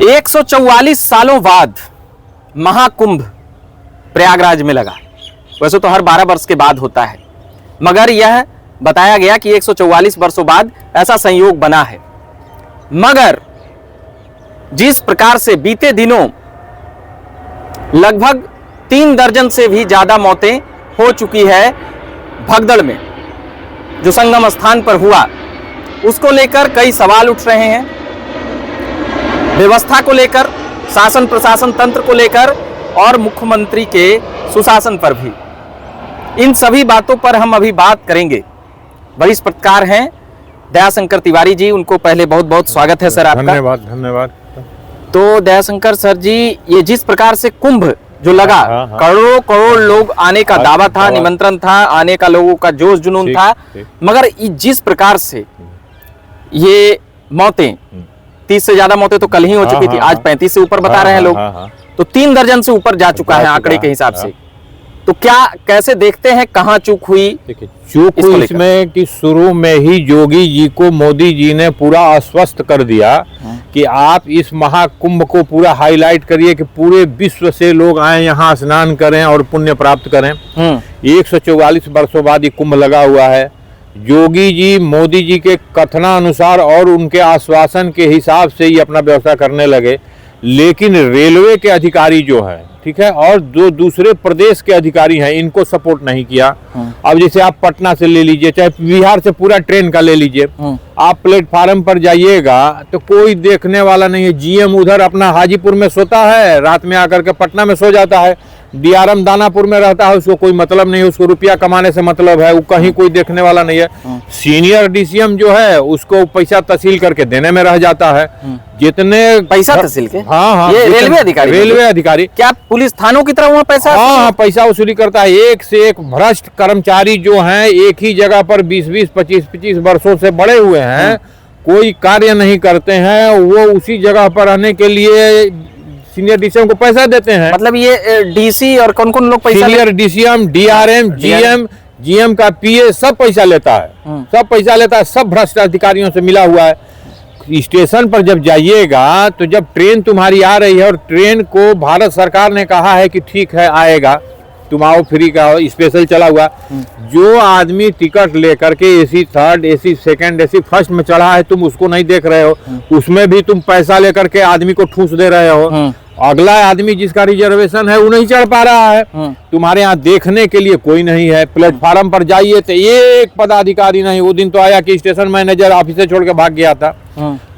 144 सालों बाद महाकुंभ प्रयागराज में लगा। वैसे तो हर 12 वर्ष के बाद होता है, मगर यह बताया गया कि 144 वर्षों बाद ऐसा संयोग बना है। मगर जिस प्रकार से बीते दिनों लगभग 3 दर्जन से भी ज्यादा मौतें हो चुकी है भगदड़ में, जो संगम स्थान पर हुआ, उसको लेकर कई सवाल उठ रहे हैं। व्यवस्था को लेकर, शासन प्रशासन तंत्र को लेकर और मुख्यमंत्री के सुशासन पर भी। इन सभी बातों पर हम अभी बात करेंगे। वरिष्ठ पत्रकार हैं दयाशंकर तिवारी जी, उनको पहले बहुत बहुत स्वागत है सर आपका। धन्यवाद। तो दयाशंकर सर जी, ये जिस प्रकार से कुंभ जो लगा, करोड़ों करोड़ लोग आने का दावा था, निमंत्रण था, आने का लोगों का जोश जुनून था, मगर जिस प्रकार से ये मौतें, 30 से ज्यादा मौतें तो कल ही हो चुकी थी, आज 35 से ऊपर बता रहे हैं लोग, तो 3 दर्जन से ऊपर जा चुका है आंकड़े के हिसाब से। तो क्या कैसे देखते हैं, कहाँ चूक हुई? चूक हुई इसमें कि शुरू में ही योगी जी को मोदी जी ने पूरा आश्वस्त कर दिया कि आप इस महाकुंभ को पूरा हाईलाइट करिए कि पूरे विश्व से लोग आए, यहाँ स्नान करें और पुण्य प्राप्त करें। 144 वर्षों बाद ये कुंभ लगा हुआ है। योगी जी मोदी जी के कथनानुसार और उनके आश्वासन के हिसाब से ही अपना व्यवस्था करने लगे, लेकिन रेलवे के अधिकारी जो है, ठीक है, और जो दूसरे प्रदेश के अधिकारी हैं, इनको सपोर्ट नहीं किया। अब जैसे आप पटना से ले लीजिए, चाहे बिहार से पूरा ट्रेन का ले लीजिए, आप प्लेटफार्म पर जाइएगा तो कोई देखने वाला नहीं है। जीएम उधर अपना हाजीपुर में सोता है, रात में आकर के पटना में सो जाता है। डीआरएम दानापुर में रहता है, उसको कोई मतलब नहीं है, उसको रुपया कमाने से मतलब है, वो कहीं कोई देखने वाला नहीं है। सीनियर डीसीएम जो है उसको पैसा तहसील करके देने में रह जाता है। जितने पैसा तहसील के, हाँ, ये रेलवे अधिकारी क्या पुलिस थानों की तरह वहाँ पैसा, हाँ, पैसा वसूली करता है। एक से एक भ्रष्ट कर्मचारी जो हैं, एक ही जगह पर 20-20, 25-25 वर्षों से बड़े हुए हैं, कोई कार्य नहीं करते हैं, वो उसी जगह पर रहने के लिए सीनियर डीसीएम को पैसा देते हैं। मतलब ये डीसी और कौन कौन लोग पैसा? सीनियर डीसीएम, डीआरएम, जीएम का पीए सब पैसा लेता है, सब पैसा लेता है, सब भ्रष्ट अधिकारियों से मिला हुआ है। स्टेशन पर जब जाइएगा तो जब ट्रेन तुम्हारी आ रही है और ट्रेन को भारत सरकार ने कहा है कि ठीक है आएगा, तुम आओ, फ्री का स्पेशल चला हुआ, जो आदमी टिकट लेकर के AC 3rd, AC 2nd, AC 1st में चढ़ा है, तुम उसको नहीं देख रहे हो, उसमें भी तुम पैसा लेकर के आदमी को ठूस दे रहे हो। अगला आदमी जिसका रिजर्वेशन है वो नहीं चढ़ पा रहा है। तुम्हारे यहाँ देखने के लिए कोई नहीं है। प्लेटफार्म पर जाइए तो एक पदाधिकारी नहीं। वो दिन तो आया कि स्टेशन मैनेजर ऑफिस से छोड़ के भाग गया था।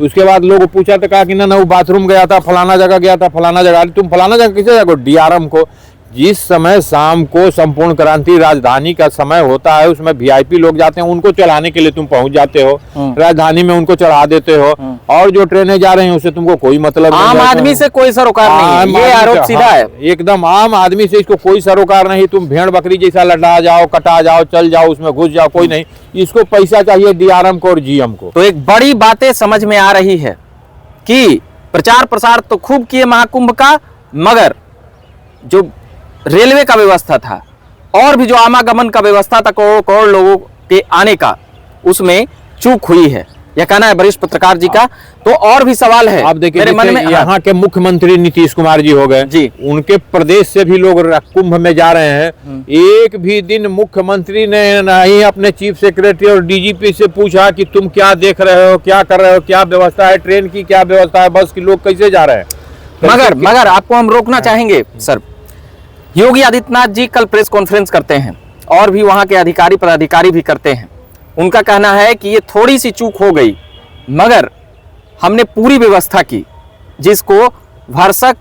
उसके बाद लोगों को पूछा तो कहा कि ना वो बाथरूम गया था, फलाना जगह गया था, फलाना जगह। तुम फलाना जगह किसे जाओ? डीआरएम को। जिस समय शाम को संपूर्ण क्रांति राजधानी का समय होता है, उसमें वीआईपी लोग जाते हैं, उनको चढ़ाने के लिए तुम पहुंच जाते हो, राजधानी में उनको चढ़ा देते हो, और जो ट्रेनें जा रही हैं उससे तुमको कोई मतलब नहीं। आम आदमी से कोई सरोकार नहीं है, ये आरोप सीधा है। एकदम आम आदमी से इसको कोई सरोकार नहीं। तुम भेड़ बकरी जैसा लड़ा जाओ, कटा जाओ, चल जाओ, उसमें घुस जाओ, कोई नहीं। इसको पैसा चाहिए डीआरएम को और जीएम को। तो एक बड़ी बातें समझ में आ रही है कि प्रचार प्रसार तो खूब किए महाकुंभ का, मगर जो रेलवे का व्यवस्था था और भी जो आवागमन का व्यवस्था था करोड़ करोड़ लोगों के आने का, उसमें चूक हुई है, यह कहना है वरिष्ठ पत्रकार जी का। तो और भी सवाल है। आप देखिए मेरे मन में, यहाँ के मुख्यमंत्री नीतीश कुमार जी हो गए जी, उनके प्रदेश से भी लोग कुंभ में जा रहे हैं। एक भी दिन मुख्यमंत्री ने नहीं अपने चीफ सेक्रेटरी और डीजीपी से पूछा कि तुम क्या देख रहे हो, क्या कर रहे हो, क्या व्यवस्था है, ट्रेन की क्या व्यवस्था है, बस की लोग कैसे जा रहे हैं। मगर आपको हम रोकना चाहेंगे सर। योगी आदित्यनाथ जी कल प्रेस कॉन्फ्रेंस करते हैं और भी वहां के अधिकारी पदाधिकारी भी करते हैं। उनका कहना है कि ये थोड़ी सी चूक हो गई, मगर हमने पूरी व्यवस्था की, जिसको भरसक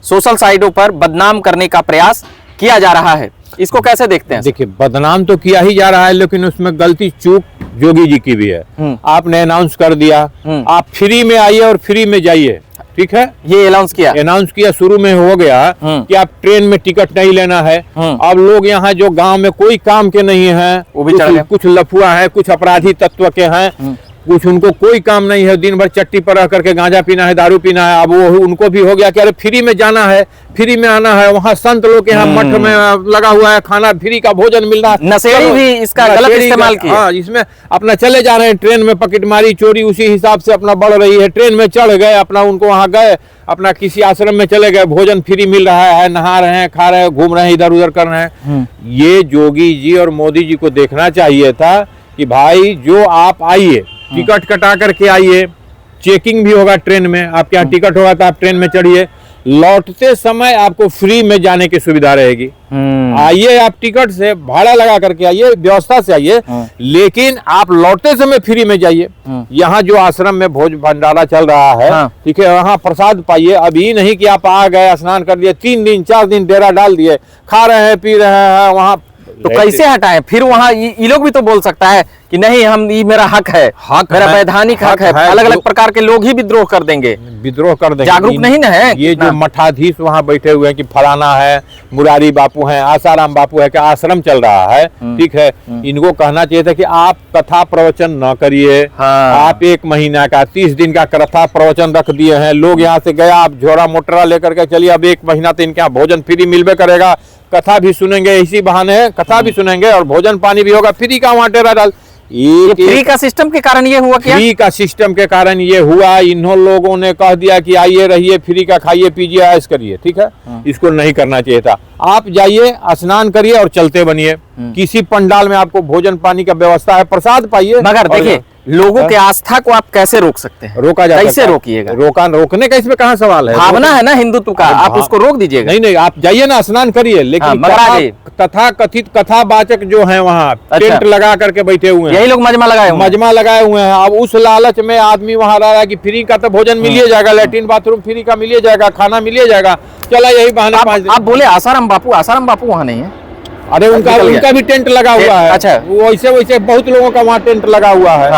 सोशल साइटों पर बदनाम करने का प्रयास किया जा रहा है। इसको कैसे देखते हैं? देखिए, बदनाम तो किया ही जा रहा है, लेकिन उसमें गलती चूक योगी जी की भी है। आपने अनाउंस कर दिया, आप फ्री में आइए और फ्री में जाइए, ठीक है, ये अनाउंस किया शुरू में हो गया कि आप ट्रेन में टिकट नहीं लेना है। अब लोग यहाँ जो गांव में कोई काम के नहीं हैं, कुछ लफुआ है, कुछ अपराधी तत्व के हैं, कुछ उनको कोई काम नहीं है, दिन भर चट्टी पर रह करके गांजा पीना है, दारू पीना है। अब वो उनको भी हो गया कि अरे फ्री में जाना है, फ्री में आना है, वहाँ संत लोग के यहाँ मठ में लगा हुआ है, खाना फ्री का भोजन मिल रहा है। नशेड़ी भी इसका गलत इस्तेमाल किया। हाँ, इसमें अपना चले जा रहे हैं, ट्रेन में पॉकेटमारी चोरी उसी हिसाब से अपना बढ़ रही है। ट्रेन में चढ़ गए, अपना उनको वहाँ गए, अपना किसी आश्रम में चले गए, भोजन फ्री मिल रहा है, नहा रहे हैं, खा रहे हैं, घूम रहे हैं, इधर उधर कर रहे हैं। ये योगी जी और मोदी जी को देखना चाहिए था कि भाई जो आप आइए, टिकट कटा करके आइए, चेकिंग भी होगा ट्रेन में, आपके यहाँ टिकट होगा तो आप ट्रेन में चढ़िए, लौटते समय आपको फ्री में जाने की सुविधा रहेगी। आइए, आप टिकट से भाड़ा लगा करके आइए, व्यवस्था से आइए, लेकिन आप लौटते समय फ्री में जाइए। यहाँ जो आश्रम में भोज भंडारा चल रहा है, ठीक है, वहाँ प्रसाद पाइए। अब ये नहीं कि आप आ गए, स्नान कर दिए, 3 दिन 4 दिन डेरा डाल दिए, खा रहे हैं, पी रहे हैं, वहाँ तो कैसे हटाएं? फिर वहाँ ये लोग भी तो बोल सकता है कि नहीं, हम ये मेरा हक है, मेरा वैधानिक हक है। अलग अलग प्रकार के लोग ही विद्रोह कर देंगे, विद्रोह कर देंगे। जागरूक नहीं ना है। ये जो मठाधीश वहाँ बैठे हुए हैं कि फलाना है, मुरारी बापू हैं, आसाराम बापू है, क्या आश्रम चल रहा है, ठीक है, इनको कहना चाहिए था कि आप कथा प्रवचन न करिए। आप 1 महीना का 30 दिन का कथा प्रवचन रख दिए हैं, लोग यहाँ से गया, आप झोरा मोटरा लेकर के चलिए, अब 1 महीना तो इनके यहाँ भोजन फ्री मिलबे करेगा, कथा भी सुनेंगे, इसी बहाने कथा भी सुनेंगे और भोजन पानी भी होगा, फ्री का वहाँ डेरा डाल। ये फ्री का सिस्टम के कारण ये हुआ क्या? फ्री का सिस्टम के कारण ये हुआ। इन्हों लोगों ने कह दिया कि आइए, रहिए, फ्री का खाइए, पीजिए, ऐश करिए, ठीक है। इसको नहीं करना चाहिए था। आप जाइए, स्नान करिए और चलते बनिए। किसी पंडाल में आपको भोजन पानी का व्यवस्था है, प्रसाद पाइए। मगर देखिए, लोगों के आस्था को आप कैसे रोक सकते हैं? रोका जा, कैसे रोकिएगा? रोकने का इसमें कहाँ सवाल है? भावना है ना हिंदुत्व का, आप उसको रोक दीजिएगा। नहीं, आप जाइए ना, स्नान करिए, लेकिन तथा कथित कथावाचक जो है वहाँ टेंट लगा करके बैठे हुए हैं, यही लोग मजमा लगाए हुए हैं। अब उस लालच में आदमी वहाँ रह रहा है कि फ्री का तो भोजन मिलिए जाएगा, लैट्रिन बाथरूम फ्री का मिलिए जाएगा, खाना मिलिए जाएगा, चला यही बहाने। आप बोले आसाराम बापू वहाँ नहीं है? अरे उनका भी टेंट लगा हुआ है। अच्छा, वैसे बहुत लोगों का वहाँ टेंट लगा हुआ है।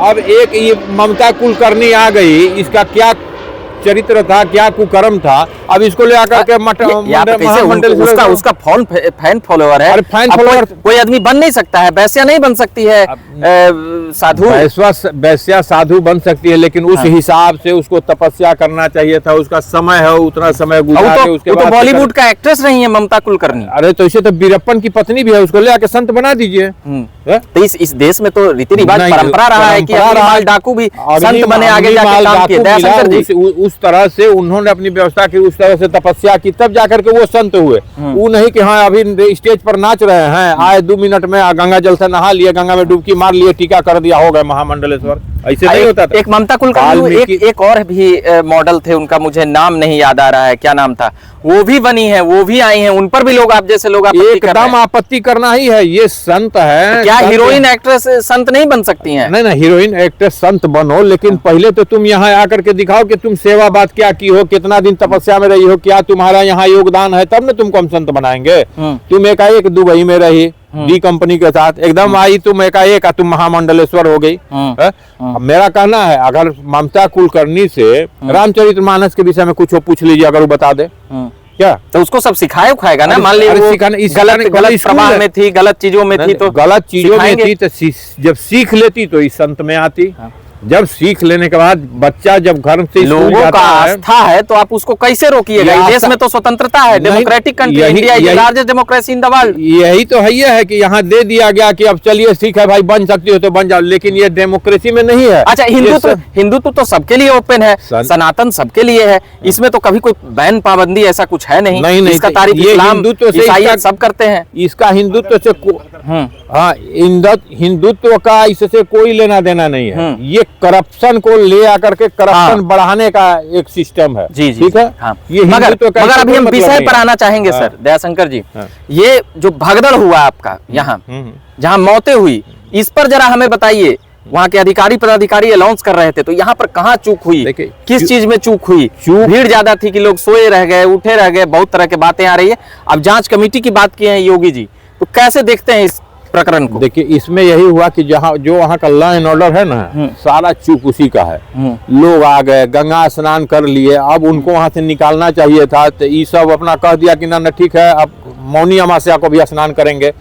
अब एक ये ममता कुलकर्णी आ गई, इसका क्या चरित्र था, क्या कुकर्म था, अब इसको ले आकर के उसका फैन फॉलोअर है। फैन फॉलोअर कोई आदमी बन नहीं सकता है, वैश्या नहीं बन सकती है, साधु वैश्या साधु बन सकती है, लेकिन उस हिसाब से उसको तपस्या करना चाहिए था। उसका समय है, उतना समय गुजारे, उसके बाद बॉलीवुड का एक्ट्रेस नहीं है ममता कुलकर्णी। अरे तो इसे तो वीरप्पन की पत्नी भी है, उसको ले आके संत बना दीजिए। तो इस देश में तो रीति रिवाज परंपरा रहा है कि माल डाकू भी संत बने, आगे जाके काम किए। दयाशंकर जी उस तरह से उन्होंने अपनी व्यवस्था की, उस तरह से तपस्या की, तब जाकर के वो संत हुए। वो नहीं कि हाँ अभी स्टेज पर नाच रहे हैं, आए 2 मिनट में गंगा जल से नहा लिए, गंगा में डुबकी मार लिए, टीका कर दिया, हो गए महामंडलेश्वर। ऐसे नहीं होता था। एक ममता कुलकर्णी, एक और भी मॉडल थे, उनका मुझे नाम नहीं याद आ रहा है, क्या नाम था, वो भी बनी है, वो भी आई हैं, उन पर भी लोग आप जैसे लोग एकदम आपत्ति करना ही है। ये संत है, तो क्या हीरोइन एक्ट्रेस संत नहीं बन सकती हैं? नहीं, हीरोइन एक्ट्रेस संत बनो, लेकिन पहले तो तुम यहाँ आकर के दिखाओ कि तुम सेवा बात क्या की हो, कितना दिन तपस्या में रही हो, क्या तुम्हारा यहाँ योगदान है, तब न तुमको हम संत बनाएंगे। तुम एकाएक दुबई में रही डी कंपनी के साथ, एकदम आई तुम एकाएक, तुम महामंडलेश्वर हो गई। मेरा कहना है, अगर ममता कुलकर्णी से रामचरितमानस के विषय में कुछ पूछ लीजिए, अगर वो बता दे क्या, तो उसको सब सिखाया खाएगा ना। मान लीजिए गलत प्रभाव में थी, गलत चीजों में थी, तो गलत चीजों में थी, तो जब सीख लेती तो इस संत में आती। जब सीख लेने के बाद बच्चा जब घर से लोगों का आस्था है, तो आप उसको कैसे रोकिएगा? देश में तो स्वतंत्रता है, democratic country, India is the largest democracy in the world. यही तो है कि यहाँ दे दिया गया कि अब चलिए ठीक है भाई, बन सकती हो तो बन जाओ, लेकिन ये डेमोक्रेसी में नहीं है। अच्छा, हिंदुत्व तो सबके लिए ओपन है, सनातन सबके लिए है, इसमें तो कभी कोई बैन पाबंदी ऐसा कुछ है नहीं। इसका तारीफ इस्लाम, ईसाईयत सब करते हैं। इसका हिंदुत्व से हिंदुत्व का इससे कोई लेना देना नहीं है। ये करप्शन को ले आकर के करप्शन बढ़ाने का एक सिस्टम है। जी, ठीक है। ये मगर अभी हम विषय पर आना चाहेंगे सर दयाशंकर जी। ये जो भगदड़ हुआ आपका यहाँ, जहाँ मौतें हुई, इस पर जरा हमें बताइए। वहाँ के अधिकारी पदाधिकारी अनाउंस कर रहे थे, तो यहाँ पर कहाँ चूक हुई, किस चीज में चूक हुई? भीड़ ज्यादा थी कि लोग सोए रह गए, उठे रह गए, बहुत तरह की बातें आ रही है। अब जांच कमेटी की बात की है योगी जी, तो कैसे देखते हैं इस प्रकरण को? देखिए, इसमें यही हुआ कि जहाँ जो वहाँ का लॉ एंड ऑर्डर है ना, सारा चूक उसी का है। लोग आ गए, गंगा स्नान कर लिए, अब उनको वहाँ से निकालना चाहिए था, तो ये सब अपना कह दिया कि ना ठीक है, अब मौनी अमावस्या को भी स्नान करेंगे।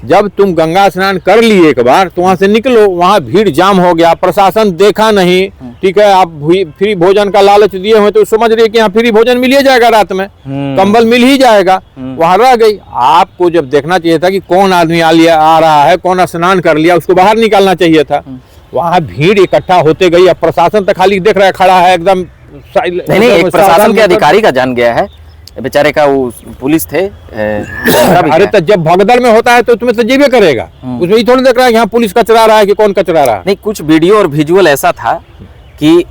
जब तुम गंगा स्नान कर लिए एक बार तो वहां से निकलो, वहां भीड़ जाम हो गया, प्रशासन देखा नहीं, ठीक है, आप फ्री भोजन का लालच दिए हुए तो समझ रहे कि यहाँ फ्री भोजन मिल ही जाएगा, रात में कंबल मिल ही जाएगा, वहां रह गई। आपको जब देखना चाहिए था कि कौन आदमी आ रहा है, कौन स्नान कर लिया, उसको बाहर निकालना चाहिए था। वहां भीड़ इकट्ठा होते गई, अब प्रशासन तो खाली देख रहा है, खड़ा है एकदम। नहीं, एक प्रशासन के अधिकारी का जान गया है बेचारे का, वो पुलिस थे। अरे तो जब भगदड़ में होता है तो तुम्हें तजीबे करेगा, उसमें ये थोड़ी देख रहा है कि यहाँ पुलिस कचरा रहा है कि कौन कचरा रहा है। नहीं, कुछ वीडियो और विजुअल ऐसा था कि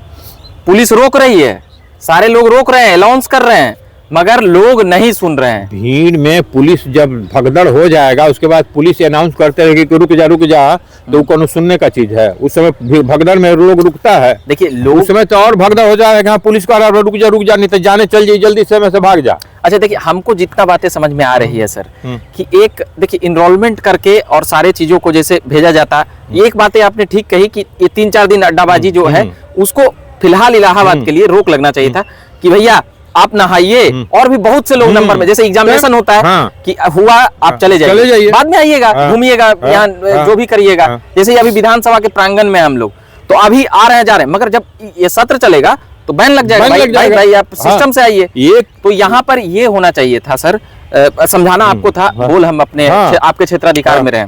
पुलिस रोक रही है, सारे लोग रोक रहे हैं, अनाउंस कर रहे हैं, मगर लोग नहीं सुन रहे हैं। भीड़ में पुलिस जब भगदड़ हो जाएगा, उसके बाद पुलिस अनाउंस करते रहेगी कि रुक जा, तो कोनो सुनने का चीज है। उस समय भगदड़ में लोग रुकता है। देखिए लोग उस समय तो और भगदड़ हो जाएगा, हाँ पुलिस का रुक जा, नहीं तो जाने चल जाइए, जल्दी से भाग जा। अच्छा देखिए, हमको जितना बातें समझ में आ रही है सर कि एक देखिए इनरोलमेंट करके और सारे चीजों को जैसे भेजा जाता, एक बातें आपने ठीक कही कि ये 3-4 दिन अड्डाबाजी जो है उसको फिलहाल इलाहाबाद के लिए रोक लगना चाहिए था कि भैया आप नहाइए, और भी बहुत से लोग नंबर में, जैसे एग्जामिनेशन होता है कि हुआ आप चले जाइए, बाद में आइएगा, घूमिएगा, यहाँ जो भी करिएगा। जैसे अभी विधानसभा के प्रांगण में हम लोग तो अभी आ रहे हैं जा रहे हैं, मगर जब ये सत्र चलेगा तो बैन लग जाएगा, भाई आप सिस्टम से आइए। तो यहाँ पर ये होना चाहिए था सर, समझाना आपको था, बोल हम अपने आपके क्षेत्राधिकार में रहे,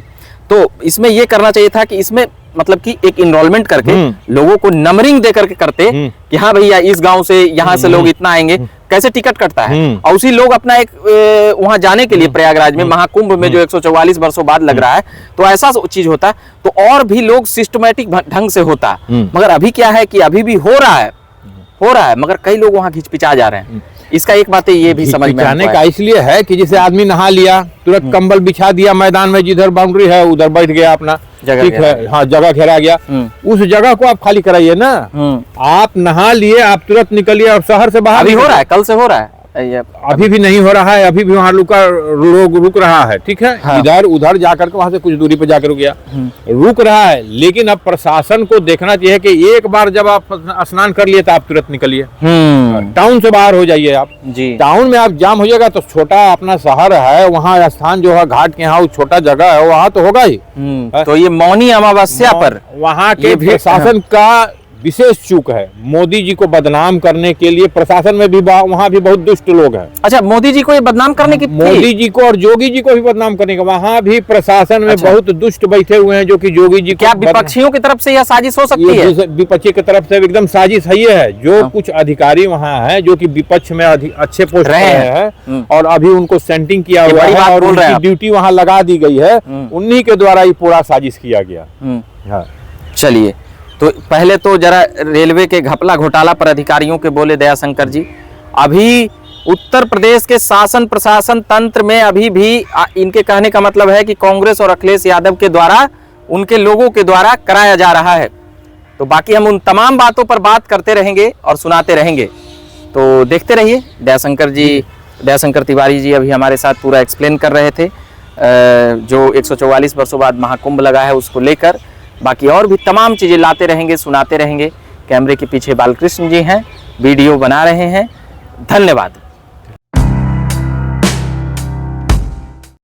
तो इसमें ये करना चाहिए था कि इसमें मतलब कि एक इनरोलमेंट करके लोगों को नंबरिंग दे करके करते कि हाँ भैया इस गांव से यहाँ से लोग इतना आएंगे, कैसे टिकट कटता है, और उसी लोग अपना एक वहां जाने के लिए प्रयागराज में महाकुंभ में जो 144 वर्षों बाद लग रहा है, तो ऐसा चीज होता तो और भी लोग सिस्टमैटिक ढंग से होता। मगर अभी क्या है कि अभी भी हो रहा है मगर कई लोग वहां घिचपिचा जा रहे हैं। इसका एक बात ये भी समझ में आने का इसलिए है कि जैसे आदमी नहा लिया, तुरंत कंबल बिछा दिया मैदान में, जिधर बाउंड्री है उधर बैठ गया अपना, ठीक है, हाँ जगह घेरा गया, उस जगह को आप खाली कराइए ना। आप नहा लिए, आप तुरंत निकलिए और शहर से बाहर। अभी हो रहा है, कल से हो रहा है, अभी भी नहीं हो रहा है, अभी भी वहाँ लोग रुक रहा है, ठीक है, हाँ। इधर उधर जाकर के वहां से कुछ दूरी पर जाकर रुक गया, रुक रहा है। लेकिन अब प्रशासन को देखना चाहिए कि एक बार जब आप स्नान कर लिए तो आप तुरंत निकलिए, टाउन से बाहर हो जाइए आप जी। टाउन में आप जाम हो जाएगा तो छोटा अपना शहर है, वहाँ स्थान जो है घाट के यहाँ छोटा जगह है, वहाँ तो होगा ही। तो ये मौनी अमावस्या पर वहाँ के प्रशासन का विशेष चूक है। मोदी जी को बदनाम करने के लिए प्रशासन में भी वहाँ भी बहुत दुष्ट लोग हैं। अच्छा, मोदी जी को ये बदनाम करने की, मोदी जी को और जोगी जी को भी बदनाम करने का वहाँ भी प्रशासन में बहुत दुष्ट बैठे हुए हैं, जो कि जोगी जी क्या विपक्षियों की तरफ से यह साजिश हो सकती है? विपक्षी की तरफ से एकदम साजिश है। जो कुछ अधिकारी वहाँ है जो कि विपक्ष में अच्छे पोस्ट रहे हैं और अभी उनको सेंटिंग किया हुआ है और उनकी ड्यूटी वहाँ लगा दी गई है, उन्हीं के द्वारा ये पूरा साजिश किया गया। चलिए, तो पहले तो जरा रेलवे के घपला घोटाला पर अधिकारियों के बोले दयाशंकर जी। अभी उत्तर प्रदेश के शासन प्रशासन तंत्र में अभी भी इनके कहने का मतलब है कि कांग्रेस और अखिलेश यादव के द्वारा, उनके लोगों के द्वारा कराया जा रहा है। तो बाकी हम उन तमाम बातों पर बात करते रहेंगे और सुनाते रहेंगे, तो देखते रहिए। दयाशंकर तिवारी जी अभी हमारे साथ पूरा एक्सप्लेन कर रहे थे जो 144 वर्षों बाद महाकुंभ लगा है उसको लेकर। बाकी और भी तमाम चीज़ें लाते रहेंगे, सुनाते रहेंगे। कैमरे के पीछे बालकृष्ण जी हैं, वीडियो बना रहे हैं। धन्यवाद।